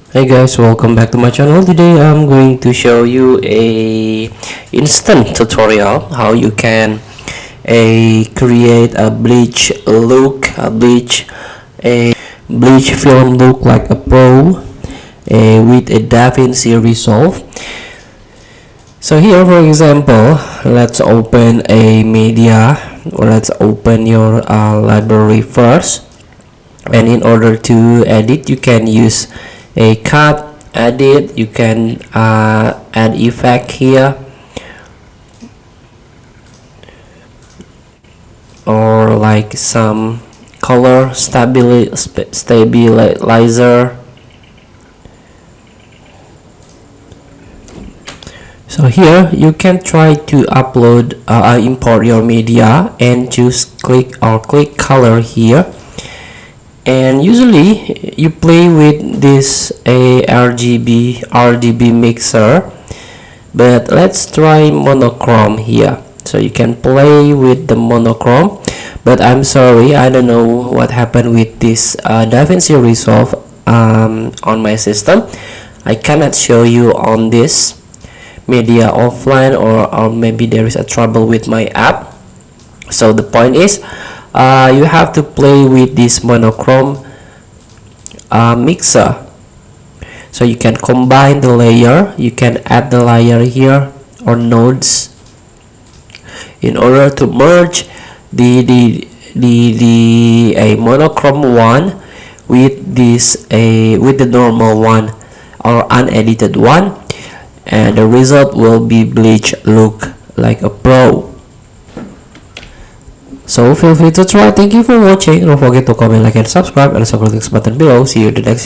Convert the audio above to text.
Hey guys, welcome back to my channel. Today I'm going to show you a instant tutorial how you can create a bleach look, a bleach film look like a pro with a DaVinci Resolve. So here, for example, let's open a media, or let's open your library first. And in order to edit, you can use a cut, edit. You can add effect here, or like some color stabilizer. So here you can try to upload import your media and choose click color here. And usually you play with this RGB mixer, but let's try monochrome here. So you can play with the monochrome, but I'm sorry, I don't know what happened with this DaVinci Resolve on my system. I cannot show you on this media offline, or maybe there is a trouble with my app. So the point is, you have to play with this monochrome mixer. So you can combine the layer, you can add the layer here or nodes in order to merge the monochrome one with with the normal one or unedited one, and the result will be bleach look like a pro. So feel free to try. Thank you for watching. Don't forget to comment, like, and subscribe, and support this button below. See you in the next video.